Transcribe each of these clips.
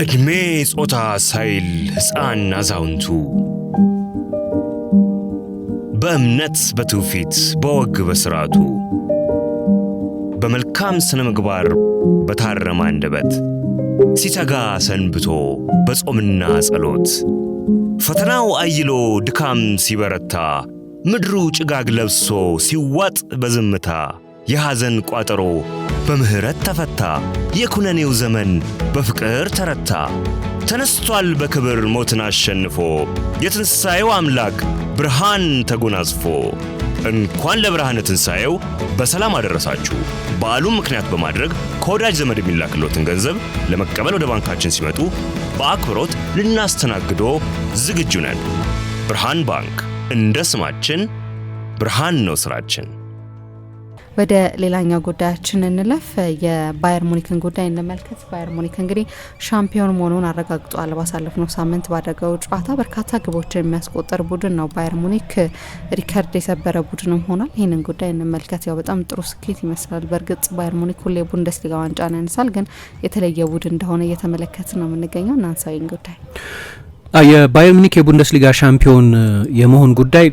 እድሜ ጾታ ሳይል ሕፃን አዛውንቱ በእምነት በትውፊት በወግ በሥርዓቱ በመልካም ስነ ምግባር በታረመ አንደበት ሲተጋ ሰንብቶ በጾምና ጸሎት ፈተናው አይሎ ድካም ሲበረታ ምድሩ ጭጋግ ለብሶ ሲዋጥ በዝምታ የሐዘን ቋጠሮ በምህረት ተፈታ የኩነኔው ዘመን በፍቅር ተረታ ተነስቷል በክብር ሞትን አሸንፎ የትንሣኤው አምላክ ብርሃን ተጎናጽፎ እንኳን ለብርሃነ ትንሣኤው በሰላም አደረሳችሁ። በዓሉን ምክንያት በማድረግ ከወዳጅ ዘመድ የሚላክሎትን ገንዘብ ለመቀበል ወደ ባንካችን ሲመጡ በአክብሮት ልናስተናግዶ ዝግጁ ነን። ብርሃን ባንክ፣ እንደ ስማችን ብርሃን ነው ስራችን። ወደ ሌላኛው ጉዳያችን እንለፍ። የባየር ሙኒክን ጉዳይ እንመልከት። ባየር ሙኒክ እንግዲህ ሻምፒዮን መሆኑን አረጋግጧል። ባሳለፍነው ሳምንት ባደረገው ጨዋታ በርካታ ግቦችን የሚያስቆጥር ቡድን ነው። ባየር ሙኒክ ሪከርድ የሰበረ ቡድንም ሆኗል። ይህንን ጉዳይ እንመልከት። ያው በጣም ጥሩ ስኬት ይመስላል። በእርግጥ ባየር ሙኒክ ሁሌ ቡንደስሊጋ ዋንጫን ያነሳል፣ ግን የተለየ ቡድን እንደሆነ እየተመለከትን ነው የምንገኘው። እናንሳዊን ጉዳይ የባየር ሙኒክ የቡንደስሊጋ ሻምፒዮን የመሆን ጉዳይ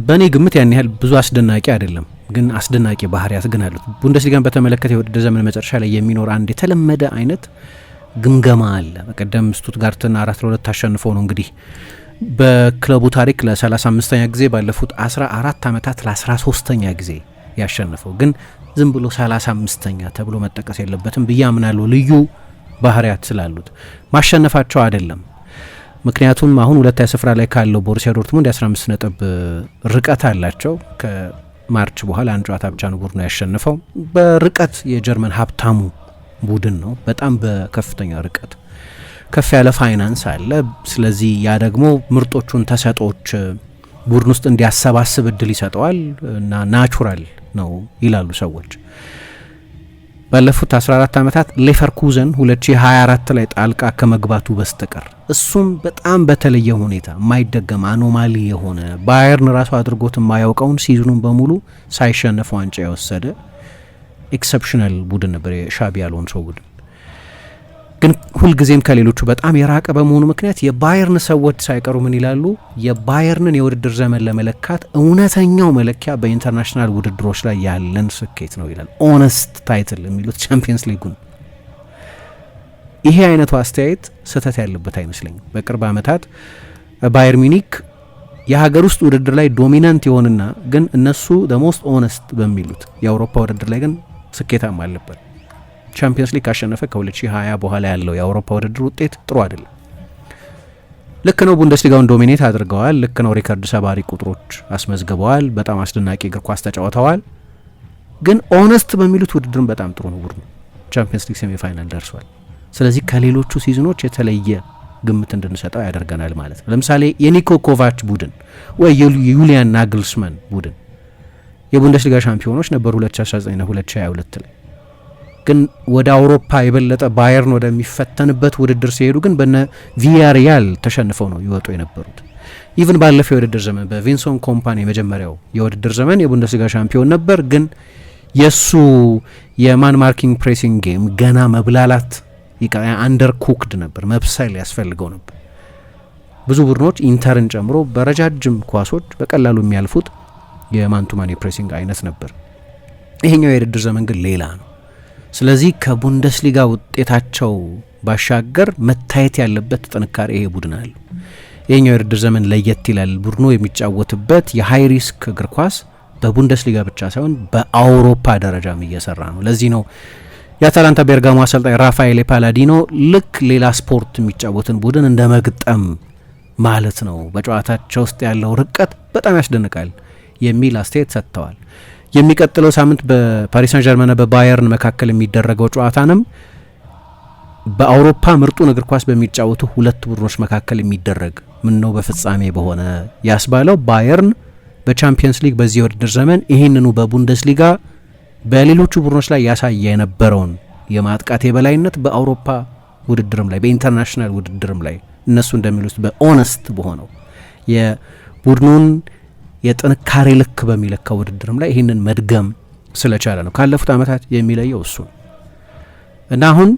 በእኔ ግምት ያን ያህል ብዙ አስደናቂ አይደለም፣ ግን አስደናቂ ባህሪያት ግን አሉት። ቡንደስሊጋን በተመለከተ የውድድር ዘመን መጨረሻ ላይ የሚኖር አንድ የተለመደ አይነት ግምገማ አለ። በቀደም ስቱትጋርትን 4-2 አሸንፈው ነው እንግዲህ በክለቡ ታሪክ ለ35ኛ ጊዜ ባለፉት 14 ዓመታት ለ13ኛ ጊዜ ያሸንፈው። ግን ዝም ብሎ 35ኛ ተብሎ መጠቀስ የለበትም ብዬ አምናለሁ። ልዩ ባህሪያት ስላሉት ማሸነፋቸው አይደለም። ምክንያቱም አሁን ሁለተኛ ስፍራ ላይ ካለው ቦሩሲያ ዶርትሙንድ የ15 ነጥብ ርቀት አላቸው። ከማርች በኋላ አንድ ጨዋታ ብቻ ነው ቡድኑ ያሸነፈው። በርቀት የጀርመን ሀብታሙ ቡድን ነው። በጣም በከፍተኛ ርቀት ከፍ ያለ ፋይናንስ አለ። ስለዚህ ያ ደግሞ ምርጦቹን ተሰጦች ቡድን ውስጥ እንዲያሰባስብ እድል ይሰጠዋል እና ናቹራል ነው ይላሉ ሰዎች። ባለፉት 14 ዓመታት ሌቨርኩዘን 2024 ላይ ጣልቃ ከመግባቱ በስተቀር እሱም በጣም በተለየ ሁኔታ የማይደገም አኖማሊ የሆነ ባየርን ራሱ አድርጎት የማያውቀውን ሲዝኑን በሙሉ ሳይሸነፍ ዋንጫ የወሰደ ኤክሰፕሽናል ቡድን ነበር የሻቢ አሎንሶ ቡድን። ግን ሁልጊዜም ከሌሎቹ በጣም የራቀ በመሆኑ ምክንያት የባየርን ሰዎች ሳይቀሩ ምን ይላሉ? የባየርንን የውድድር ዘመን ለመለካት እውነተኛው መለኪያ በኢንተርናሽናል ውድድሮች ላይ ያለን ስኬት ነው ይላል። ኦነስት ታይትል የሚሉት ቻምፒየንስ ሊጉን። ይሄ አይነቱ አስተያየት ስህተት ያለበት አይመስለኝም። በቅርብ ዓመታት ባየር ሚኒክ የሀገር ውስጥ ውድድር ላይ ዶሚናንት የሆንና ግን እነሱ ሞስት ኦነስት በሚሉት የአውሮፓ ውድድር ላይ ግን ስኬታማ አለበት። ቻምፒየንስ ሊግ ካሸነፈ ከ2020 በኋላ ያለው የአውሮፓ ውድድር ውጤት ጥሩ አይደለም። ልክ ነው፣ ቡንደስሊጋውን ዶሚኔት አድርገዋል። ልክ ነው፣ ሪከርድ ሰባሪ ቁጥሮች አስመዝግበዋል። በጣም አስደናቂ እግር ኳስ ተጫውተዋል። ግን ኦነስት በሚሉት ውድድርም በጣም ጥሩ ነው ቡድኑ። ቻምፒየንስ ሊግ ሴሚ ፋይናል ደርሷል። ስለዚህ ከሌሎቹ ሲዝኖች የተለየ ግምት እንድንሰጠው ያደርገናል ማለት ነው። ለምሳሌ የኒኮ ኮቫች ቡድን ወይ የዩሊያን ናግልስማን ቡድን የቡንደስሊጋ ሻምፒዮኖች ነበሩ 2019ና 2022 ላይ። ግን ወደ አውሮፓ የበለጠ ባየርን ወደሚፈተንበት ውድድር ሲሄዱ ግን በነ ቪያሪያል ተሸንፈው ነው ይወጡ የነበሩት። ኢቭን ባለፈው የውድድር ዘመን በቪንሰንት ኮምፓኒ የመጀመሪያው የውድድር ዘመን የቡንደስሊጋ ሻምፒዮን ነበር። ግን የሱ የማን ማርኪንግ ፕሬሲንግ ጌም ገና መብላላት አንደር ኩክድ ነበር፣ መብሰል ያስፈልገው ነበር። ብዙ ቡድኖች ኢንተርን ጨምሮ በረጃጅም ኳሶች በቀላሉ የሚያልፉት የማንቱማን የፕሬሲንግ አይነት ነበር። ይሄኛው የውድድር ዘመን ግን ሌላ ነው። ስለዚህ ከቡንደስሊጋ ውጤታቸው ባሻገር መታየት ያለበት ጥንካሬ ይሄ ቡድን አለ። ይሄኛው የውድድር ዘመን ለየት ይላል። ቡድኑ የሚጫወትበት የሃይ ሪስክ እግር ኳስ በቡንደስሊጋ ብቻ ሳይሆን በአውሮፓ ደረጃም እየሰራ ነው። ለዚህ ነው የአታላንታ ቤርጋሞ አሰልጣኝ ራፋኤል ፓላዲኖ ልክ ሌላ ስፖርት የሚጫወትን ቡድን እንደ መግጠም ማለት ነው፣ በጨዋታቸው ውስጥ ያለው ርቀት በጣም ያስደንቃል የሚል አስተያየት ሰጥተዋል። የሚቀጥለው ሳምንት በፓሪስ ሳን ዠርመንና በባየርን መካከል የሚደረገው ጨዋታንም በአውሮፓ ምርጡን እግር ኳስ በሚጫወቱ ሁለት ቡድኖች መካከል የሚደረግ ምን ነው በፍጻሜ በሆነ ያስባለው ባየርን በቻምፒየንስ ሊግ በዚህ የውድድር ዘመን ይህንኑ በቡንደስሊጋ በሌሎቹ ቡድኖች ላይ ያሳየ የነበረውን የማጥቃት የበላይነት በአውሮፓ ውድድርም ላይ በኢንተርናሽናል ውድድርም ላይ እነሱ እንደሚሉት በኦነስት በሆነው የቡድኑን የጥንካሬ ልክ በሚለካው ውድድርም ላይ ይህንን መድገም ስለቻለ ነው። ካለፉት ዓመታት የሚለየው እሱ እና አሁን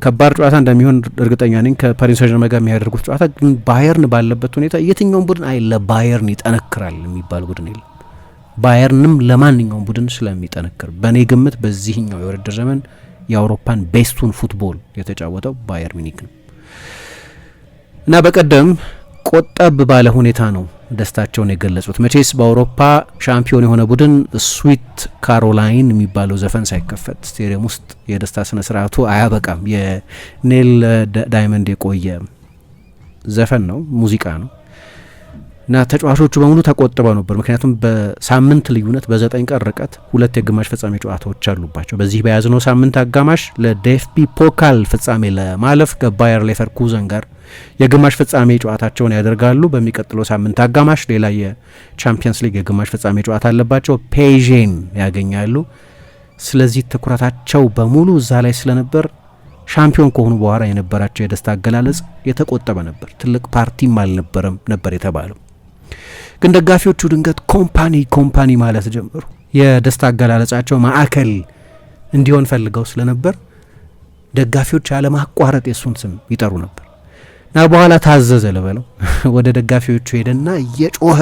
ከባድ ጨዋታ እንደሚሆን እርግጠኛ ነኝ ከፓሪስ ሰን ዠርመን ጋር የሚያደርጉት ጨዋታ። ግን ባየርን ባለበት ሁኔታ የትኛውም ቡድን ለባየርን ይጠነክራል የሚባል ቡድን የለም። ባየርንም ለማንኛውም ቡድን ስለሚጠነክር በእኔ ግምት በዚህኛው የውድድር ዘመን የአውሮፓን ቤስቱን ፉትቦል የተጫወተው ባየር ሚኒክ ነው እና በቀደም ቆጠብ ባለ ሁኔታ ነው ደስታቸውን የገለጹት። መቼስ በአውሮፓ ሻምፒዮን የሆነ ቡድን ስዊት ካሮላይን የሚባለው ዘፈን ሳይከፈት ስቴዲየም ውስጥ የደስታ ስነ ስርዓቱ አያበቃም። የኔል ዳይመንድ የቆየ ዘፈን ነው፣ ሙዚቃ ነው እና ተጫዋቾቹ በሙሉ ተቆጥበው ነበር። ምክንያቱም በሳምንት ልዩነት በ9 ቀን ርቀት 2 የግማሽ ፍጻሜ ጨዋታዎች አሉባቸው። በዚህ በያዝነው ሳምንት አጋማሽ ለዴፍቢ ፖካል ፍጻሜ ለማለፍ ከባየር ሌቨርኩዘን ጋር የግማሽ ፍጻሜ ጨዋታቸውን ያደርጋሉ። በሚቀጥለው ሳምንት አጋማሽ ሌላ የቻምፒየንስ ሊግ የግማሽ ፍጻሜ ጨዋታ አለባቸው። ፔዤን ያገኛሉ። ስለዚህ ትኩረታቸው በሙሉ እዛ ላይ ስለነበር ሻምፒዮን ከሆኑ በኋላ የነበራቸው የደስታ አገላለጽ የተቆጠበ ነበር። ትልቅ ፓርቲም አልነበረም ነበር የተባለው። ግን ደጋፊዎቹ ድንገት ኮምፓኒ ማለት ጀመሩ። የደስታ አገላለጻቸው ማዕከል እንዲሆን ፈልገው ስለነበር ደጋፊዎች ያለማቋረጥ የሱን ስም ይጠሩ ነበር እና በኋላ ታዘዘ ልበለው ወደ ደጋፊዎቹ ሄደና እየጮኸ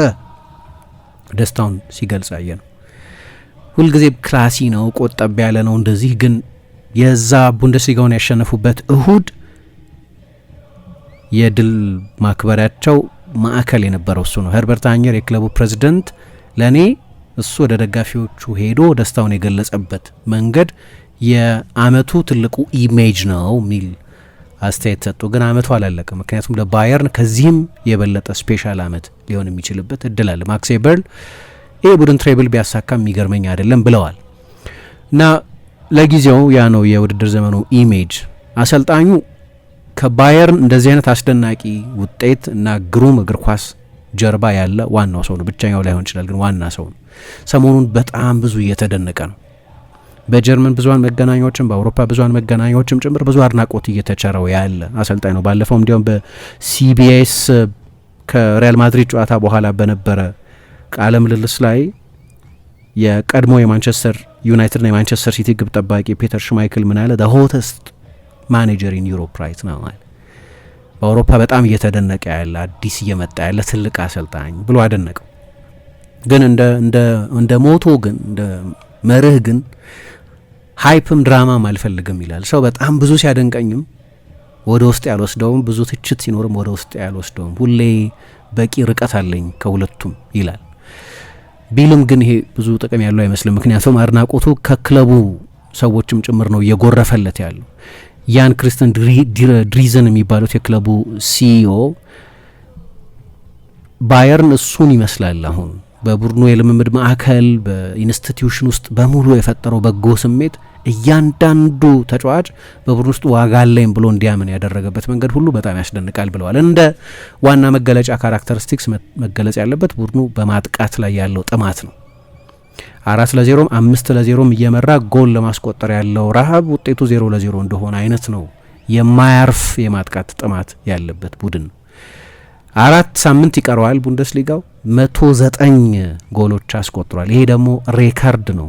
ደስታውን ሲገልጽ ያየ ነው። ሁልጊዜ ክላሲ ነው፣ ቆጠብ ያለ ነው እንደዚህ። ግን የዛ ቡንደስሊጋውን ያሸነፉበት እሁድ የድል ማክበሪያቸው ማዕከል የነበረው እሱ ነው። ሄርበርት አኘር የክለቡ ፕሬዚደንት ለእኔ እሱ ወደ ደጋፊዎቹ ሄዶ ደስታውን የገለጸበት መንገድ የአመቱ ትልቁ ኢሜጅ ነው የሚል አስተያየት ሰጡ። ግን አመቱ አላለቀም። ምክንያቱም ለባየርን ከዚህም የበለጠ ስፔሻል አመት ሊሆን የሚችልበት እድል አለ። ማክስ ኤበርል ይህ ቡድን ትሬብል ቢያሳካ የሚገርመኝ አይደለም ብለዋል እና ለጊዜው ያ ነው የውድድር ዘመኑ ኢሜጅ። አሰልጣኙ ከባየርን እንደዚህ አይነት አስደናቂ ውጤት እና ግሩም እግር ኳስ ጀርባ ያለ ዋናው ሰው ነው። ብቻኛው ላይሆን ይችላል፣ ግን ዋና ሰው ነው። ሰሞኑን በጣም ብዙ እየተደነቀ ነው። በጀርመን ብዙሃን መገናኛዎችም በአውሮፓ ብዙሃን መገናኛዎችም ጭምር ብዙ አድናቆት እየተቸረው ያለ አሰልጣኝ ነው። ባለፈው እንዲያውም በሲቢኤስ ከሪያል ማድሪድ ጨዋታ በኋላ በነበረ ቃለ ምልልስ ላይ የቀድሞ የማንቸስተር ዩናይትድ ና የማንቸስተር ሲቲ ግብ ጠባቂ ፒተር ሽማይክል ምን አለ? ሆተስት ማኔጀር ኢን ዩሮፕ ራይት ነው ማለት በአውሮፓ በጣም እየተደነቀ ያለ አዲስ እየመጣ ያለ ትልቅ አሰልጣኝ ብሎ አደነቀው። ግን እንደ ሞቶ ግን እንደ መርህ ግን ሃይፕም ድራማም አልፈልግም ይላል። ሰው በጣም ብዙ ሲያደንቀኝም ወደ ውስጥ ያልወስደውም፣ ብዙ ትችት ሲኖርም ወደ ውስጥ ያልወስደውም፣ ሁሌ በቂ ርቀት አለኝ ከሁለቱም ይላል። ቢልም ግን ይሄ ብዙ ጥቅም ያለው አይመስልም። ምክንያቱም አድናቆቱ ከክለቡ ሰዎችም ጭምር ነው እየጎረፈለት ያለው። ያን ክሪስተን ድሪዘን የሚባሉት የክለቡ ሲኢኦ ባየርን እሱን ይመስላል አሁን በቡድኑ የልምምድ ማዕከል በኢንስቲትዩሽን ውስጥ በሙሉ የፈጠረው በጎ ስሜት እያንዳንዱ ተጫዋች በቡድኑ ውስጥ ዋጋ አለኝ ብሎ እንዲያምን ያደረገበት መንገድ ሁሉ በጣም ያስደንቃል ብለዋል። እንደ ዋና መገለጫ ካራክተሪስቲክስ መገለጽ ያለበት ቡድኑ በማጥቃት ላይ ያለው ጥማት ነው። 4-0 5-0 እየመራ ጎል ለማስቆጠር ያለው ረሃብ ውጤቱ 0-0 እንደሆነ አይነት ነው። የማያርፍ የማጥቃት ጥማት ያለበት ቡድን ነው። 4 ሳምንት ይቀረዋል ቡንደስሊጋው 109 ጎሎች አስቆጥሯል። ይሄ ደግሞ ሬከርድ ነው።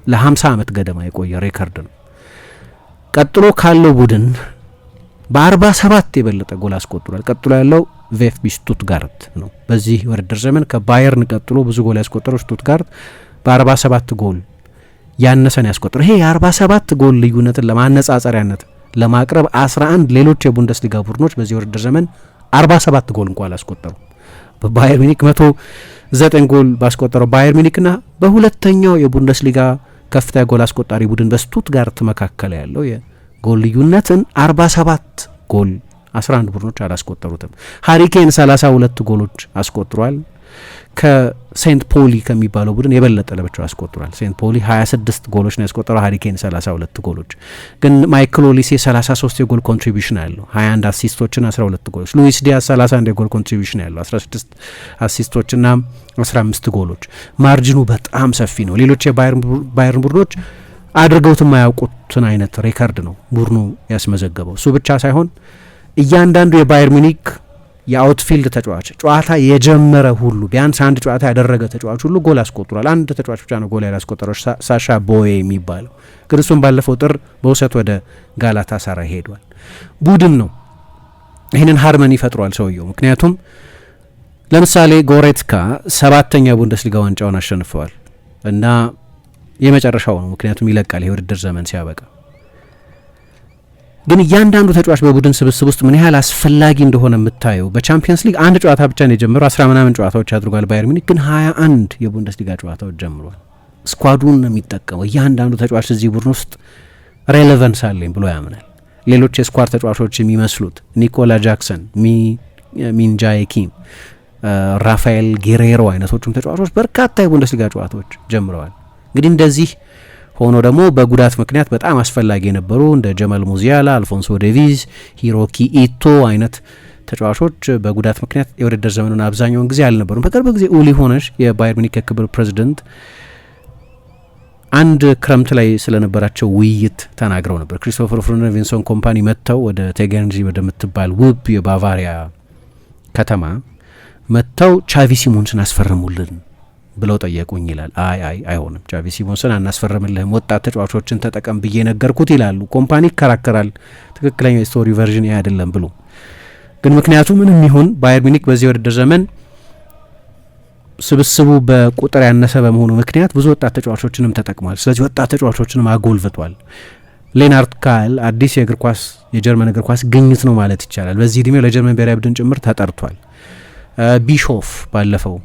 ለ50 ዓመት ገደማ የቆየ ሬከርድ ነው። ቀጥሎ ካለው ቡድን በ47 የበለጠ ጎል አስቆጥሯል። ቀጥሎ ያለው ቬፍቢ ስቱትጋርት ነው። በዚህ ውድድር ዘመን ከባየርን ቀጥሎ ብዙ ጎል ያስቆጠረው ስቱትጋርት በ47 ጎል ያነሰን ያስቆጠረው። ይሄ የ47 ጎል ልዩነትን ለማነጻጸሪያነት ለማቅረብ 11 ሌሎች የቡንደስሊጋ ቡድኖች በዚህ ውድድር ዘመን 47 ጎል እንኳን አላስቆጠሩ። በባየር ሚኒክ 109 ጎል ባስቆጠረው ባየር ሚኒክና በሁለተኛው የቡንደስሊጋ ከፍተኛ ጎል አስቆጣሪ ቡድን በስቱትጋርት መካከል ያለው የጎል ልዩነትን 47 ጎል 11 ቡድኖች አላስቆጠሩትም። ሃሪኬን 32 ጎሎች አስቆጥሯል። ከሴንት ፖሊ ከሚባለው ቡድን የበለጠ ለብቻው አስቆጥሯል። ሴንት ፖሊ 26 ጎሎች ነው ያስቆጠረው፣ ሃሪኬን 32 ጎሎች። ግን ማይክል ኦሊሴ 33 የጎል ኮንትሪቢዩሽን ያለው 21 አሲስቶችና 12 ጎሎች። ሉዊስ ዲያዝ 31 የጎል ኮንትሪቢዩሽን ያለው 16 አሲስቶችና 15 ጎሎች። ማርጂኑ በጣም ሰፊ ነው። ሌሎች የባየርን ቡድኖች አድርገውት የማያውቁትን አይነት ሬከርድ ነው ቡድኑ ያስመዘገበው። እሱ ብቻ ሳይሆን እያንዳንዱ የባየር ሚኒክ የአውትፊልድ ተጫዋች ጨዋታ የጀመረ ሁሉ ቢያንስ አንድ ጨዋታ ያደረገ ተጫዋች ሁሉ ጎል አስቆጥሯል። አንድ ተጫዋች ብቻ ነው ጎል ያላስቆጠረው ሳሻ ቦዬ የሚባለው ግን እሱም ባለፈው ጥር በውሰት ወደ ጋላታ ሳራይ ሄዷል። ቡድን ነው ይህንን ሃርመኒ ይፈጥሯል ሰውየው። ምክንያቱም ለምሳሌ ጎሬትስካ 7ኛ ቡንደስሊጋ ዋንጫውን አሸንፈዋል እና የመጨረሻው ነው ምክንያቱም ይለቃል የውድድር ዘመን ሲያበቃ። ግን እያንዳንዱ ተጫዋች በቡድን ስብስብ ውስጥ ምን ያህል አስፈላጊ እንደሆነ የምታየው በቻምፒየንስ ሊግ አንድ ጨዋታ ብቻ ነው የጀመረው 10 ምናምን ጨዋታዎች አድርጓል ባየር ሚኒክ ግን 21 የቡንደስሊጋ ጨዋታዎች ጀምሯል። ስኳዱን ነው የሚጠቀመው። እያንዳንዱ ተጫዋች እዚህ ቡድን ውስጥ ሬሌቫንስ አለኝ ብሎ ያምናል። ሌሎች የስኳድ ተጫዋቾች የሚመስሉት ኒኮላ ጃክሰን፣ ሚንጃይ ኪም፣ ራፋኤል ጌሬሮ አይነቶቹም ተጫዋቾች በርካታ የቡንደስሊጋ ጨዋታዎች ጀምረዋል። እንግዲህ እንደዚህ ሆኖ ደግሞ በጉዳት ምክንያት በጣም አስፈላጊ የነበሩ እንደ ጀማል ሙዚያላ፣ አልፎንሶ ዴቪዝ፣ ሂሮኪ ኢቶ አይነት ተጫዋቾች በጉዳት ምክንያት የውድድር ዘመኑን አብዛኛውን ጊዜ አልነበሩም። በቅርብ ጊዜ ኡሊ ሆነሽ የባየር ሚኒክ የክብር ፕሬዚደንት አንድ ክረምት ላይ ስለነበራቸው ውይይት ተናግረው ነበር። ክሪስቶፈር ፍሩነር ቪንሰንት ኮምፓኒ መጥተው ወደ ቴገንጂ ወደምትባል ውብ የባቫሪያ ከተማ መጥተው ቻቪ ሲሞንስን አስፈርሙልን ብለው ጠየቁኝ ይላል። አይሆንም፣ ቻቪ ሲሞንስን አናስፈርምልህም፣ ወጣት ተጫዋቾችን ተጠቀም ብዬ ነገርኩት ይላሉ። ኮምፓኒ ይከራከራል፣ ትክክለኛ የስቶሪ ቨርዥን ይህ አይደለም ብሎ ግን ምክንያቱ ምንም ይሁን ባየር ሚኒክ በዚህ ውድድር ዘመን ስብስቡ በቁጥር ያነሰ በመሆኑ ምክንያት ብዙ ወጣት ተጫዋቾችንም ተጠቅሟል። ስለዚህ ወጣት ተጫዋቾችንም አጎልብቷል። ሌናርድ ካህል አዲስ የጀርመን እግር ኳስ ግኝት ነው ማለት ይቻላል። በዚህ እድሜው ለጀርመን ብሔራዊ ቡድን ጭምር ተጠርቷል። ቢሾፍ ባለፈው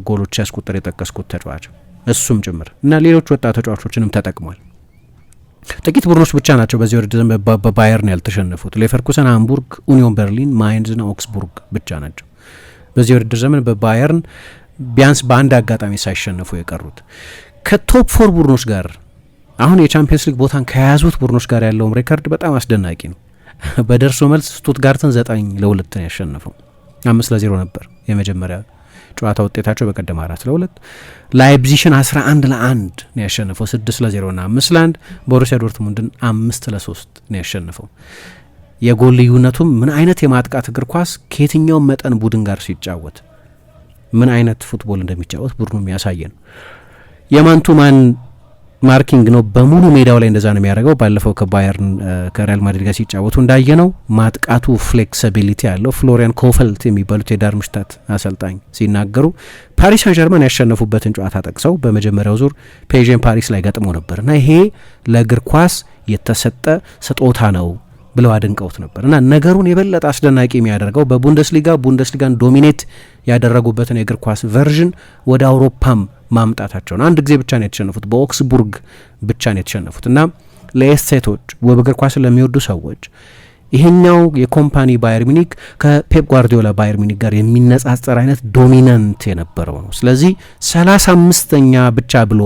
ጎሎች ያስቆጠረ የጠቀስኩት ተጫዋች እሱም ጭምር እና ሌሎች ወጣት ተጫዋቾችንም ተጠቅሟል። ጥቂት ቡድኖች ብቻ ናቸው በዚህ ውድድር ዘመን በባየርን ያልተሸነፉት። ሌቨርኩሰን፣ ሃምቡርግ፣ ኡኒዮን በርሊን፣ ማይንዝ ና ኦክስቡርግ ብቻ ናቸው በዚህ ውድድር ዘመን በባየርን ቢያንስ በአንድ አጋጣሚ ሳይሸነፉ የቀሩት። ከቶፕ 4 ቡድኖች ጋር አሁን የቻምፒየንስ ሊግ ቦታን ከያዙት ቡድኖች ጋር ያለውም ሬከርድ በጣም አስደናቂ ነው። በደርሶ መልስ ስቱትጋርትን 9-2 ነው ያሸነፈው። 5-0 ነበር የመጀመሪያ ጨዋታ ውጤታቸው፣ በቀደም 4-2። ላይፕዚሽን 11-1 ነው ያሸነፈው 6-0 ና 5-1። ቦሩሲያ ዶርትሙንድን 5-3 ነው ያሸነፈው። የጎል ልዩነቱም ምን አይነት የማጥቃት እግር ኳስ ከየትኛውም መጠን ቡድን ጋር ሲጫወት ምን አይነት ፉትቦል እንደሚጫወት ቡድኑ የሚያሳየ ነው። የማንቱማን ማርኪንግ ነው በሙሉ ሜዳው ላይ እንደዛ ነው የሚያደርገው። ባለፈው ከባየርን ከሪያል ማድሪድ ጋር ሲጫወቱ እንዳየ ነው ማጥቃቱ ፍሌክሲቢሊቲ ያለው። ፍሎሪያን ኮፈልት የሚባሉት የዳርምሽታት አሰልጣኝ ሲናገሩ ፓሪስ ሳን ጀርማን ያሸነፉበትን ጨዋታ ጠቅሰው በመጀመሪያው ዙር ፔዥን ፓሪስ ላይ ገጥሞ ነበር እና ይሄ ለእግር ኳስ የተሰጠ ስጦታ ነው ብለው አድንቀውት ነበር እና ነገሩን የበለጠ አስደናቂ የሚያደርገው ቡንደስሊጋን ዶሚኔት ያደረጉበትን የእግር ኳስ ቨርዥን ወደ አውሮፓም ማምጣታቸው ነው። አንድ ጊዜ ብቻ ነው የተሸነፉት፣ በኦክስቡርግ ብቻ ነው የተሸነፉት እና ለኤስቴቶች ውብ እግር ኳስን ለሚወዱ ሰዎች ይሄኛው የኮምፓኒ ባየር ሚኒክ ከፔፕ ጓርዲዮላ ባየር ሚኒክ ጋር የሚነጻጸር አይነት ዶሚናንት የነበረው ነው። ስለዚህ 35ኛ ብቻ ብሎ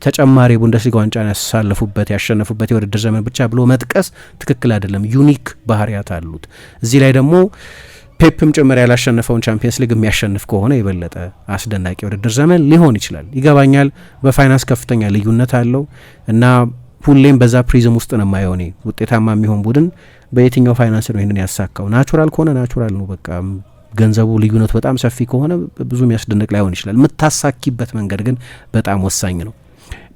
ተጨማሪ ቡንደስሊጋ ዋንጫን ያሸነፉበት የውድድር ዘመን ብቻ ብሎ መጥቀስ ትክክል አይደለም። ዩኒክ ባህሪያት አሉት። እዚህ ላይ ደግሞ ፔፕም ጭምር ያላሸነፈውን ቻምፒየንስ ሊግ የሚያሸንፍ ከሆነ የበለጠ አስደናቂ የውድድር ዘመን ሊሆን ይችላል። ይገባኛል፣ በፋይናንስ ከፍተኛ ልዩነት አለው እና ሁሌም በዛ ፕሪዝም ውስጥ ነው የማየው እኔ ውጤታማ የሚሆን ቡድን በየትኛው ፋይናንስ ነው ይህንን ያሳካው። ናቹራል ከሆነ ናቹራል ነው በቃ። ገንዘቡ ልዩነቱ በጣም ሰፊ ከሆነ ብዙ የሚያስደንቅ ላይሆን ይችላል። የምታሳኪበት መንገድ ግን በጣም ወሳኝ ነው።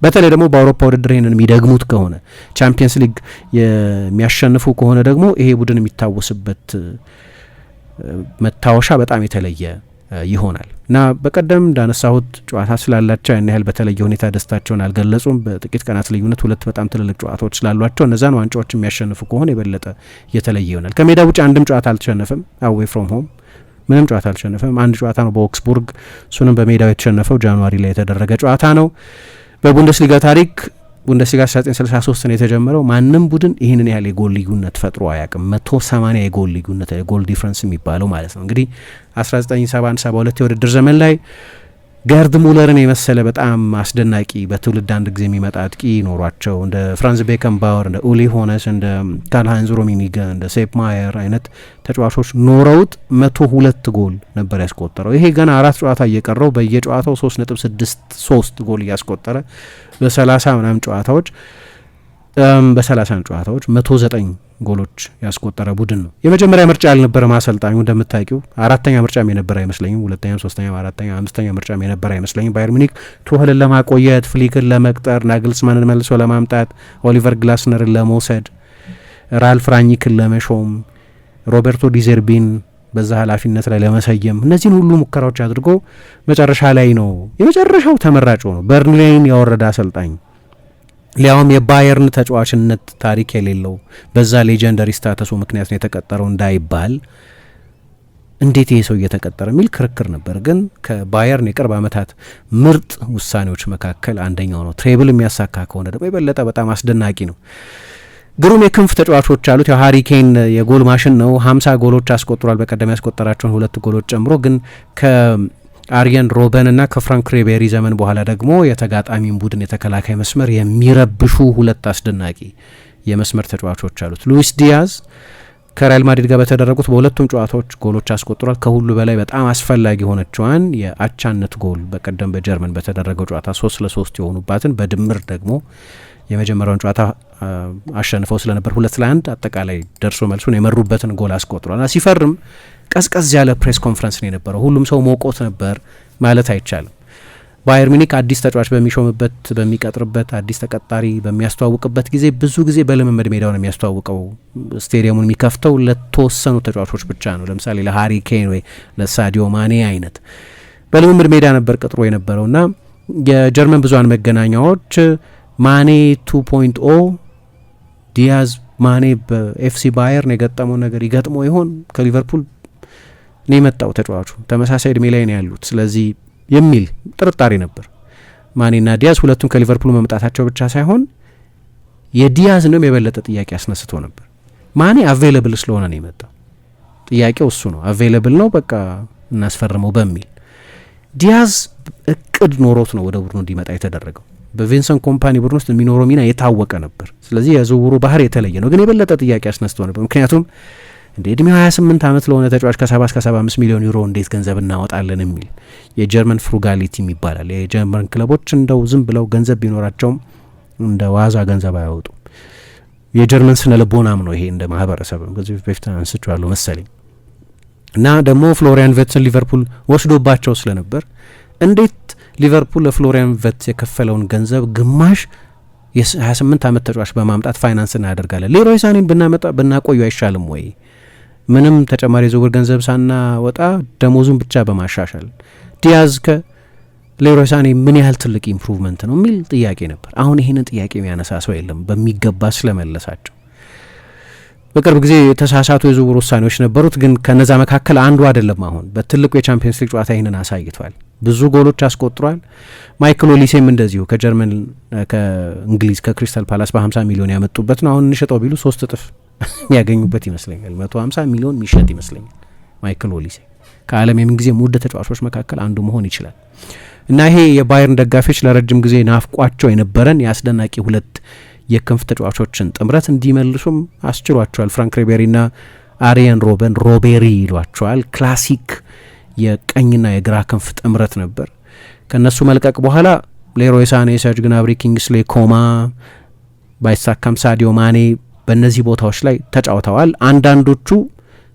በተለይ ደግሞ በአውሮፓ ውድድር ይህንን የሚደግሙት ከሆነ ቻምፒየንስ ሊግ የሚያሸንፉ ከሆነ ደግሞ ይሄ ቡድን የሚታወስበት መታወሻ በጣም የተለየ ይሆናል እና በቀደም እንዳነሳሁት ጨዋታ ስላላቸው ያን ያህል በተለየ ሁኔታ ደስታቸውን አልገለጹም። በጥቂት ቀናት ልዩነት 2 በጣም ትልልቅ ጨዋታዎች ስላሏቸው እነዛን ዋንጫዎች የሚያሸንፉ ከሆነ የበለጠ የተለየ ይሆናል። ከሜዳ ውጭ አንድም ጨዋታ አልተሸነፈም። አዌይ ፍሮም ሆም ምንም ጨዋታ አልተሸነፈም። አንድ ጨዋታ ነው በኦክስቡርግ፣ እሱንም በሜዳው የተሸነፈው ጃንዋሪ ላይ የተደረገ ጨዋታ ነው። በቡንደስሊጋ ታሪክ ቡንደስሊጋ 1963 ነው የተጀመረው። ማንም ቡድን ይህንን ያህል የጎል ልዩነት ፈጥሮ አያውቅም። 180 የጎል ልዩነት የጎል ዲፍረንስ የሚባለው ማለት ነው። እንግዲህ 1971-72 የውድድር ዘመን ላይ ገርድ ሙለርን የመሰለ በጣም አስደናቂ በትውልድ አንድ ጊዜ የሚመጣ አጥቂ ኖሯቸው እንደ ፍራንዝ ቤከንባወር፣ እንደ ኡሊ ሆነስ፣ እንደ ካርል ሃይንዝ ሩሚኒገ፣ እንደ ሴፕ ማየር አይነት ተጫዋቾች ኖረውት 102 ጎል ነበር ያስቆጠረው። ይሄ ገና 4 ጨዋታ እየቀረው በየጨዋታው 3.63 ጎል እያስቆጠረ በ30 ምናምን ጨዋታዎች በ30 ጨዋታዎች 109 ጎሎች ያስቆጠረ ቡድን ነው። የመጀመሪያ ምርጫ ያልነበረም አሰልጣኙ እንደምታውቂው፣ አራተኛ ምርጫም የነበረ አይመስለኝም። ሁለተኛም፣ ሶስተኛም፣ አራተኛ፣ አምስተኛ ምርጫም የነበረ አይመስለኝም። ባየር ሙኒክ ቱኸልን ለማቆየት፣ ፍሊክን ለመቅጠር፣ ናግልስማንን መልሶ ለማምጣት፣ ኦሊቨር ግላስነርን ለመውሰድ፣ ራልፍ ራኒክን ለመሾም፣ ሮቤርቶ ዲዘርቢን በዛ ኃላፊነት ላይ ለመሰየም እነዚህን ሁሉ ሙከራዎች አድርጎ መጨረሻ ላይ ነው የመጨረሻው ተመራጭ ነው በርንሌይን ያወረደ አሰልጣኝ፣ ሊያውም የባየርን ተጫዋችነት ታሪክ የሌለው በዛ ሌጀንደሪ ስታተሱ ምክንያት ነው የተቀጠረው እንዳይባል እንዴት ይሄ ሰው እየተቀጠረ የሚል ክርክር ነበር። ግን ከባየርን የቅርብ ዓመታት ምርጥ ውሳኔዎች መካከል አንደኛው ነው። ትሬብል የሚያሳካ ከሆነ ደግሞ የበለጠ በጣም አስደናቂ ነው። ግሩም የክንፍ ተጫዋቾች አሉት። ያው ሃሪ ኬን የጎል ማሽን ነው። 50 ጎሎች አስቆጥሯል በቀደም ያስቆጠራቸውን 2 ጎሎች ጨምሮ። ግን ከአርየን ሮበን እና ከፍራንክ ሪቤሪ ዘመን በኋላ ደግሞ የተጋጣሚን ቡድን የተከላካይ መስመር የሚረብሹ 2 አስደናቂ የመስመር ተጫዋቾች አሉት። ሉዊስ ዲያዝ ከሪያል ማድሪድ ጋር በተደረጉት በሁለቱም ጨዋታዎች ጎሎች አስቆጥሯል። ከሁሉ በላይ በጣም አስፈላጊ የሆነችዋን የአቻነት ጎል በቀደም በጀርመን በተደረገው ጨዋታ 3-3 የሆኑባትን በድምር ደግሞ የመጀመሪያውን ጨዋታ አሸንፈው ስለነበር 2-1 አጠቃላይ ደርሶ መልሱን የመሩበትን ጎል አስቆጥሯል። ሲፈርም ቀዝቀዝ ያለ ፕሬስ ኮንፈረንስ ነው የነበረው። ሁሉም ሰው ሞቆት ነበር ማለት አይቻልም። ባየር ሙኒክ አዲስ ተጫዋች በሚሾምበት በሚቀጥርበት አዲስ ተቀጣሪ በሚያስተዋውቅበት ጊዜ ብዙ ጊዜ በልምምድ ሜዳው ነው የሚያስተዋውቀው። ስቴዲየሙን የሚከፍተው ለተወሰኑ ተጫዋቾች ብቻ ነው። ለምሳሌ ለሃሪ ኬን ወይ ለሳዲዮ ማኔ አይነት በልምምድ ሜዳ ነበር ቀጥሮ የነበረውና የጀርመን ብዙሃን መገናኛዎች ማኔ 2.0 ዲያዝ ማኔ በኤፍሲ ባየርን የገጠመው ነገር ይገጥመው ይሆን? ከሊቨርፑል ነው የመጣው ተጫዋቹ፣ ተመሳሳይ እድሜ ላይ ነው ያሉት። ስለዚህ የሚል ጥርጣሬ ነበር። ማኔና ዲያዝ ሁለቱም ከሊቨርፑል መምጣታቸው ብቻ ሳይሆን የዲያዝንም የበለጠ ጥያቄ አስነስቶ ነበር። ማኔ አቬይለብል ስለሆነ ነው የመጣው። ጥያቄው እሱ ነው። አቬይለብል ነው በቃ እናስፈርመው በሚል ዲያዝ እቅድ ኖሮት ነው ወደ ቡድኑ እንዲመጣ የተደረገው። በቪንሰንት ኮምፓኒ ቡድን ውስጥ የሚኖረው ሚና የታወቀ ነበር። ስለዚህ የዝውውሩ ባህር የተለየ ነው። ግን የበለጠ ጥያቄ አስነስቶ ነበር። ምክንያቱም እንደ እድሜው 28 ዓመት ለሆነ ተጫዋች ከ70-75 ሚሊዮን ዩሮ እንዴት ገንዘብ እናወጣለን የሚል የጀርመን ፍሩጋሊቲ ይባላል። የጀርመን ክለቦች እንደው ዝም ብለው ገንዘብ ቢኖራቸውም እንደ ዋዛ ገንዘብ አያወጡም። የጀርመን ስነ ልቦናም ነው ይሄ እንደ ማህበረሰብ። ከዚህ በፊት አንስቼዋለሁ መሰለኝ። እና ደግሞ ፍሎሪያን ቨትስን ሊቨርፑል ወስዶባቸው ስለነበር እንዴት ሊቨርፑል ለፍሎሪያን ቨትስ የከፈለውን ገንዘብ ግማሽ የ28 ዓመት ተጫዋች በማምጣት ፋይናንስ እናደርጋለን? ሌሮይ ሳኔን ብናቆዩ አይሻልም ወይ? ምንም ተጨማሪ የዝውውር ገንዘብ ሳናወጣ ደሞዙን ብቻ በማሻሻል ዲያዝ ከሌሮይ ሳኔ ምን ያህል ትልቅ ኢምፕሩቭመንት ነው የሚል ጥያቄ ነበር። አሁን ይህንን ጥያቄ የሚያነሳ ሰው የለም በሚገባ ስለመለሳቸው። በቅርብ ጊዜ የተሳሳቱ የዝውውር ውሳኔዎች ነበሩት፣ ግን ከነዛ መካከል አንዱ አይደለም። አሁን በትልቁ የቻምፒየንስ ሊግ ጨዋታ ይህንን አሳይቷል። ብዙ ጎሎች አስቆጥሯል። ማይክል ኦሊሴም እንደዚሁ ከጀርመን ከእንግሊዝ ከክሪስታል ፓላስ በ50 ሚሊዮን ያመጡበት ነው። አሁን እንሸጠው ቢሉ 3 እጥፍ የሚያገኙበት ይመስለኛል። 150 ሚሊዮን የሚሸጥ ይመስለኛል። ማይክል ኦሊሴ ከዓለም የምንጊዜ ውድ ተጫዋቾች መካከል አንዱ መሆን ይችላል። እና ይሄ የባየርን ደጋፊዎች ለረጅም ጊዜ ናፍቋቸው የነበረን የአስደናቂ 2 የክንፍ ተጫዋቾችን ጥምረት እንዲመልሱም አስችሏቸዋል። ፍራንክ ሪቤሪና አሪየን ሮበን ሮቤሪ ይሏቸዋል። ክላሲክ የቀኝና የግራ ክንፍ ጥምረት ነበር። ከነሱ መልቀቅ በኋላ ሌሮይ ሳኔ፣ ሰርጅ ግናብሪ፣ ኪንግስሌ ኮማ፣ ባይሳካም ሳዲዮ ማኔ በእነዚህ ቦታዎች ላይ ተጫውተዋል። አንዳንዶቹ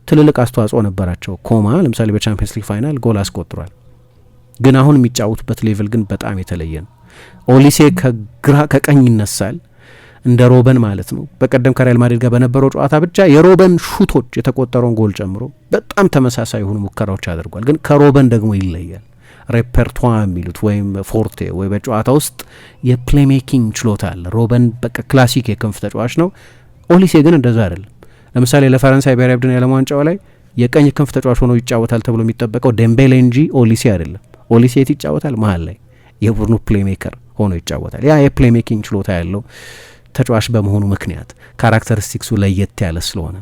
ትልልቅ አስተዋጽኦ ነበራቸው። ኮማ ለምሳሌ በቻምፒየንስ ሊግ ፋይናል ጎል አስቆጥሯል። ግን አሁን የሚጫወቱበት ሌቭል ግን በጣም የተለየ ነው። ኦሊሴ ከቀኝ ይነሳል እንደ ሮበን ማለት ነው። በቀደም ከሪያል ማድሪድ ጋር በነበረው ጨዋታ ብቻ የሮበን ሹቶች የተቆጠረውን ጎል ጨምሮ በጣም ተመሳሳይ የሆኑ ሙከራዎች አድርጓል። ግን ከሮበን ደግሞ ይለያል። ሬፐርቷ የሚሉት ወይም ፎርቴ ወይ በጨዋታ ውስጥ የፕሌሜኪንግ ችሎታ አለ። ሮበን በቃ ክላሲክ የክንፍ ተጫዋች ነው። ኦሊሴ ግን እንደዛ አይደለም። ለምሳሌ ለፈረንሳይ ብሔራዊ ቡድን የዓለም ዋንጫው ላይ የቀኝ ክንፍ ተጫዋች ሆኖ ይጫወታል ተብሎ የሚጠበቀው ዴምቤሌ እንጂ ኦሊሴ አይደለም። ኦሊሴ የት ይጫወታል? መሀል ላይ የቡድኑ ፕሌሜከር ሆኖ ይጫወታል። ያ የፕሌሜኪንግ ችሎታ ያለው ተጫዋች በመሆኑ ምክንያት ካራክተሪስቲክሱ ለየት ያለ ስለሆነ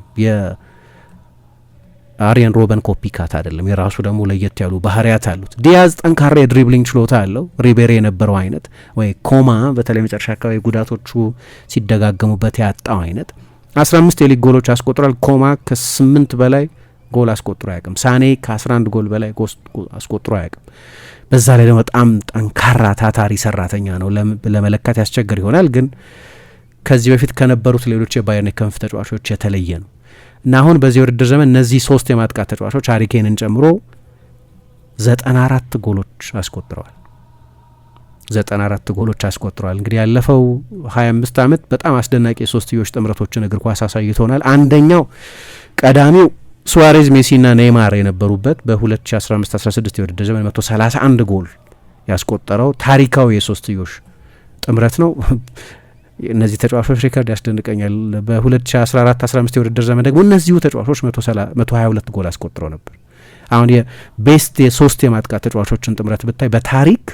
የአሪየን ሮበን ኮፒካት አይደለም። የራሱ ደግሞ ለየት ያሉ ባህሪያት አሉት። ዲያዝ ጠንካራ የድሪብሊንግ ችሎታ አለው፣ ሪቤሪ የነበረው አይነት ወይ ኮማ በተለይ መጨረሻ አካባቢ ጉዳቶቹ ሲደጋገሙበት ያጣው አይነት 15 የሊግ ጎሎች አስቆጥሯል። ኮማ ከ8 በላይ ጎል አስቆጥሮ አያውቅም። ሳኔ ከ11 ጎል በላይ አስቆጥሮ አያውቅም። በዛ ላይ ደግሞ በጣም ጠንካራ ታታሪ ሰራተኛ ነው። ለመለካት ያስቸግር ይሆናል ግን ከዚህ በፊት ከነበሩት ሌሎች የባየርን የክንፍ ተጫዋቾች የተለየ ነው እና አሁን በዚህ ውድድር ዘመን እነዚህ 3 የማጥቃት ተጫዋቾች ሃሪ ኬንን ጨምሮ 94 ጎሎች አስቆጥረዋል። 94 ጎሎች አስቆጥረዋል። እንግዲህ ያለፈው 25 ዓመት በጣም አስደናቂ የሶስትዮሽ ጥምረቶችን እግር ኳስ አሳይቶናል። አንደኛው ቀዳሚው ሱዋሬዝ ሜሲና ኔይማር የነበሩበት በ2015-16 የውድድር ዘመን 131 ጎል ያስቆጠረው ታሪካዊ የሶስትዮሽ ጥምረት ነው። እነዚህ ተጫዋቾች ሪከርድ ያስደንቀኛል። በ2014-15 የውድድር ዘመን ደግሞ እነዚሁ ተጫዋቾች 122 ጎል አስቆጥረው ነበር። አሁን የቤስት የ3 የማጥቃት ተጫዋቾችን ጥምረት ብታይ በታሪክ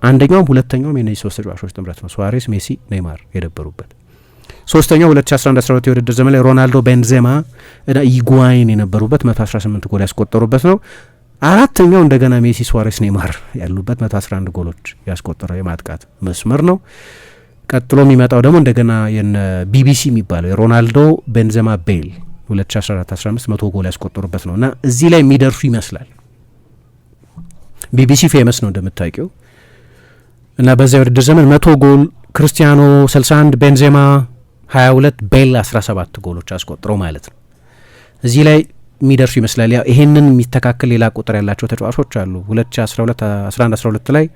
አንደኛውም ሁለተኛውም የነዚህ 3 ተጫዋቾች ጥምረት ነው። ሱዋሬስ፣ ሜሲ፣ ኔይማር የነበሩበት። ሶስተኛው 2011-12 የውድድር ዘመን ላይ ሮናልዶ፣ ቤንዜማ እና ኢጓይን የነበሩበት 118 ጎል ያስቆጠሩበት ነው። አራተኛው እንደገና ሜሲ፣ ሱዋሬስ፣ ኔይማር ያሉበት 111 ጎሎች ያስቆጠረው የማጥቃት መስመር ነው። ቀጥሎ የሚመጣው ደግሞ እንደገና የነ ቢቢሲ የሚባለው የሮናልዶ፣ ቤንዜማ፣ ቤል 2014-15 100 ጎል ያስቆጠሩበት ነው እና እዚህ ላይ የሚደርሱ ይመስላል። ቢቢሲ ፌመስ ነው እንደምታውቂው እና በዚያ የውድድር ዘመን 100 ጎል ክርስቲያኖ 61፣ ቤንዜማ 22፣ ቤል 17 ጎሎች አስቆጥረው ማለት ነው። እዚህ ላይ የሚደርሱ ይመስላል። ያው ይሄንን የሚተካከል ሌላ ቁጥር ያላቸው ተጫዋቾች አሉ። 2011-12 ላይ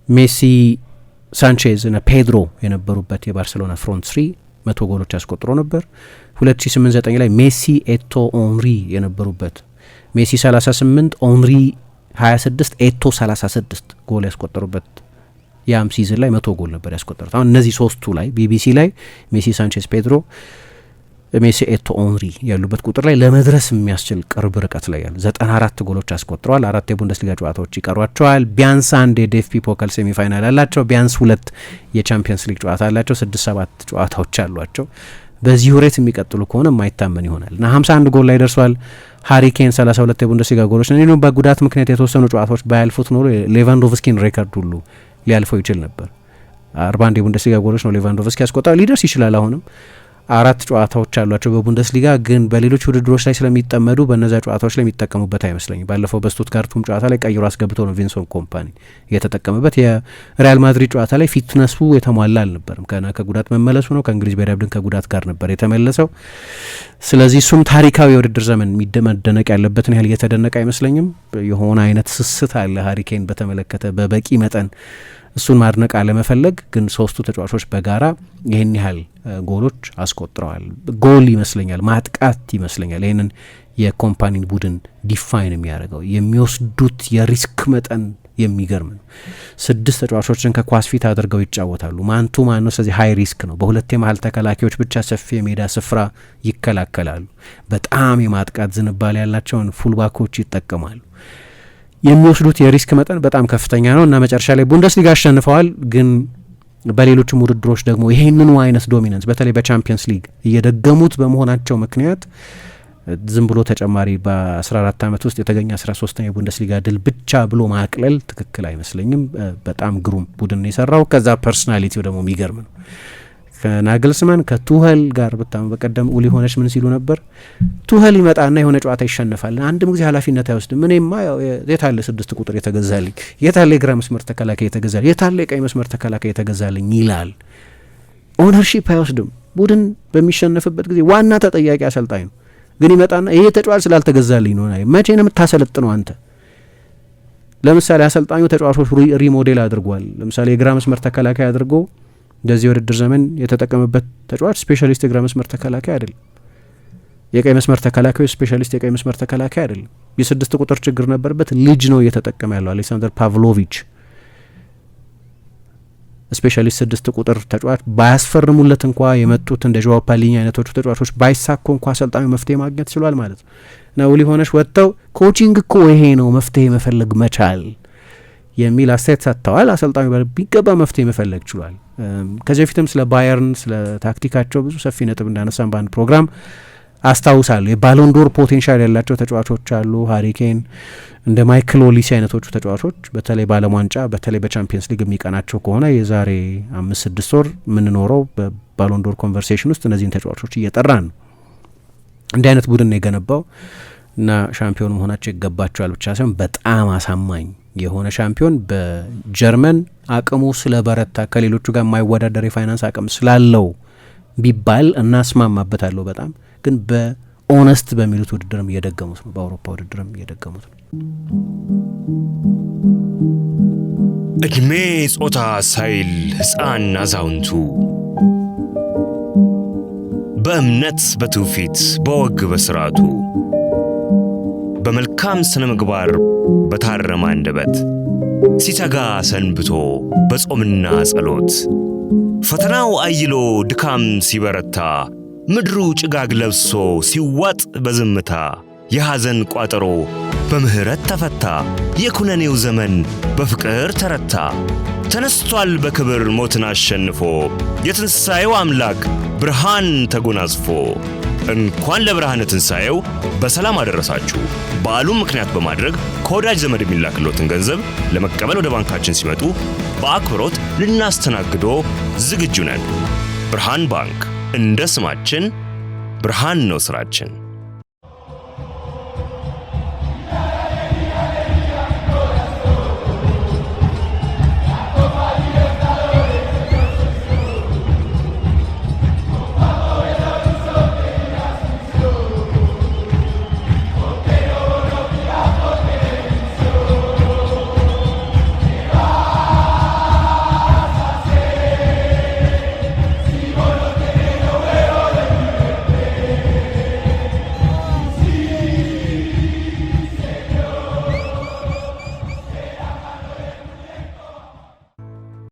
ሜሲ፣ ሳንቼዝ እና ፔድሮ የነበሩበት የባርሴሎና ፍሮንት 3 100 ጎሎች ያስቆጥሮ ነበር። 2008-9 ላይ ሜሲ፣ ኤቶ፣ ኦንሪ የነበሩበት ሜሲ 38፣ ኦንሪ 26፣ ኤቶ 36 ጎል ያስቆጠሩበት ያም ሲዝን ላይ 100 ጎል ነበር ያስቆጠሩት። አሁን እነዚህ 3ቱ ላይ ቢቢሲ ላይ ሜሲ፣ ሳንቼዝ፣ ፔድሮ፣ ሜሲ፣ ኤቶ፣ ኦንሪ ያሉበት ቁጥር ላይ ለመድረስ የሚያስችል ቅርብ ርቀት ላይ ያሉ 94 ጎሎች አስቆጥረዋል። 4 የቡንደስሊጋ ጨዋታዎች ይቀሯቸዋል። ቢያንስ 1 የዴፍፒ ፖካል ሴሚፋይናል አላቸው። ቢያንስ 2 የቻምፒየንስ ሊግ ጨዋታ አላቸው። 6-7 ጨዋታዎች አሏቸው። በዚህ ሁኔታ የሚቀጥሉ ከሆነ የማይታመን ይሆናል እና 51 ጎል ላይ ደርሷል። ሃሪ ኬን 32 የቡንደስሊጋ ጎሎች ነው። በጉዳት ምክንያት የተወሰኑ ጨዋታዎች ባያልፉት ኖሮ ሌቫንዶቭስኪን ሬከርድ ሁሉ ሊያልፈው ይችል ነበር። 41 የቡንደስሊጋ ጎሎች ነው ሌቫንዶቭስኪ ያስቆጠረው። ሊደርስ ይችላል። አሁንም 4 ጨዋታዎች አሏቸው በቡንደስሊጋ፣ ግን በሌሎች ውድድሮች ላይ ስለሚጠመዱ በነዛ ጨዋታዎች ላይ የሚጠቀሙበት አይመስለኝም። ባለፈው በስቱትጋርቱም ጨዋታ ላይ ቀይሮ አስገብቶ ነው ቪንሰንት ኮምፓኒ የተጠቀመበት። የሪያል ማድሪድ ጨዋታ ላይ ፊትነሱ የተሟላ አልነበርም። ከጉዳት መመለሱ ነው። ከእንግሊዝ ብሔራዊ ቡድን ከጉዳት ጋር ነበር የተመለሰው። ስለዚህ እሱም ታሪካዊ የውድድር ዘመን መደነቅ ያለበትን ያህል እየተደነቀ አይመስለኝም። የሆነ አይነት ስስት አለ ሃሪ ኬን በተመለከተ በበቂ መጠን እሱን ማድነቅ አለመፈለግ፣ ግን 3ቱ ተጫዋቾች በጋራ ይህን ያህል ጎሎች አስቆጥረዋል። ጎል ይመስለኛል፣ ማጥቃት ይመስለኛል ይህንን የኮምፓኒን ቡድን ዲፋይን የሚያደርገው። የሚወስዱት የሪስክ መጠን የሚገርም ነው። 6 ተጫዋቾችን ከኳስ ፊት አድርገው ይጫወታሉ። ማንቱ ማን ነው። ስለዚህ ሀይ ሪስክ ነው። በሁለት የመሀል ተከላካዮች ብቻ ሰፊ የሜዳ ስፍራ ይከላከላሉ። በጣም የማጥቃት ዝንባሌ ያላቸውን ፉልባኮች ይጠቀማሉ። የሚወስዱት የሪስክ መጠን በጣም ከፍተኛ ነው እና መጨረሻ ላይ ቡንደስሊጋ አሸንፈዋል። ግን በሌሎችም ውድድሮች ደግሞ ይሄንኑ አይነት ዶሚናንስ በተለይ በቻምፒየንስ ሊግ እየደገሙት በመሆናቸው ምክንያት ዝም ብሎ ተጨማሪ በ14 ዓመት ውስጥ የተገኘ 13ኛ የቡንደስሊጋ ድል ብቻ ብሎ ማቅለል ትክክል አይመስለኝም። በጣም ግሩም ቡድን ነው የሰራው። ከዛ ፐርሶናሊቲው ደግሞ የሚገርም ነው። ከናግልስማን ከቱኸል ጋር በቀደም ውሊ ሆነች ምን ሲሉ ነበር? ቱኸል ይመጣና የሆነ ጨዋታ ይሸነፋል፣ አንድም ጊዜ ኃላፊነት አይወስድም። እኔማ የታለ 6 ቁጥር የተገዛልኝ፣ የታለ የግራ መስመር ተከላካይ የተገዛልኝ፣ የታለ የቀኝ መስመር ተከላካይ የተገዛልኝ ይላል። ኦነርሺፕ አይወስድም። ቡድን በሚሸነፍበት ጊዜ ዋና ተጠያቂ አሰልጣኝ ነው። ግን ይመጣና ይሄ ተጫዋች ስላልተገዛልኝ ነው። መቼ ነው የምታሰለጥነው አንተ? ለምሳሌ አሰልጣኙ ተጫዋቾች ሪሞዴል አድርጓል። ለምሳሌ የግራ መስመር ተከላካይ አድርጎ እንደዚህ ውድድር ዘመን የተጠቀመበት ተጫዋች ስፔሻሊስት የግራ መስመር ተከላካይ አይደለም። የቀይ መስመር ተከላካዩ ስፔሻሊስት የቀይ መስመር ተከላካይ አይደለም። የ6 ቁጥር ችግር ነበረበት። ልጅ ነው እየተጠቀመ ያለው አሌክሳንደር ፓቭሎቪች። ስፔሻሊስት 6 ቁጥር ተጫዋች ባያስፈርሙለት እንኳ የመጡት እንደ ጆዋ ፓሊኛ አይነቶቹ ተጫዋቾች ባይሳኩ እንኳ አሰልጣኙ መፍትሄ ማግኘት ችሏል ማለት ነው። እና ውሊ ሆነሽ ወጥተው ኮቺንግ እኮ ይሄ ነው መፍትሄ መፈለግ መቻል የሚል አስተያየት ሰጥተዋል። አሰልጣኙ ቢገባ መፍትሄ መፈለግ ችሏል። ከዚህ በፊትም ስለ ባየርን ስለ ታክቲካቸው ብዙ ሰፊ ነጥብ እንዳነሳን በአንድ ፕሮግራም አስታውሳለሁ። የባሎንዶር ፖቴንሻል ያላቸው ተጫዋቾች አሉ። ሃሪ ኬን እንደ ማይክል ኦሊሲ አይነቶቹ ተጫዋቾች በተለይ በዓለም ዋንጫ በተለይ በቻምፒየንስ ሊግ የሚቀናቸው ከሆነ የዛሬ 5-6 ወር የምንኖረው በባሎንዶር ኮንቨርሴሽን ውስጥ እነዚህን ተጫዋቾች እየጠራን ነው። እንዲህ አይነት ቡድን ነው የገነባው እና ሻምፒዮን መሆናቸው ይገባቸዋል ብቻ ሳይሆን በጣም አሳማኝ የሆነ ሻምፒዮን በጀርመን አቅሙ ስለበረታ ከሌሎቹ ጋር የማይወዳደር የፋይናንስ አቅም ስላለው ቢባል እናስማማበታለሁ በጣም ግን በኦነስት በሚሉት ውድድርም እየደገሙት ነው። በአውሮፓ ውድድርም እየደገሙት ነው። እድሜ ጾታ ሳይል ሕፃን አዛውንቱ በእምነት በትውፊት በወግ በስርዓቱ በመልካም ስነ ምግባር በታረመ አንደበት ሲተጋ ሰንብቶ በጾምና ጸሎት ፈተናው አይሎ ድካም ሲበረታ ምድሩ ጭጋግ ለብሶ ሲዋጥ በዝምታ የሐዘን ቋጠሮ በምህረት ተፈታ የኩነኔው ዘመን በፍቅር ተረታ ተነስቷል በክብር ሞትን አሸንፎ የትንሣኤው አምላክ ብርሃን ተጎናጽፎ እንኳን ለብርሃነ ትንሣኤው በሰላም አደረሳችሁ። በዓሉን ምክንያት በማድረግ ከወዳጅ ዘመድ የሚላክሎትን ገንዘብ ለመቀበል ወደ ባንካችን ሲመጡ በአክብሮት ልናስተናግዶ ዝግጁ ነን። ብርሃን ባንክ፣ እንደ ስማችን ብርሃን ነው ስራችን።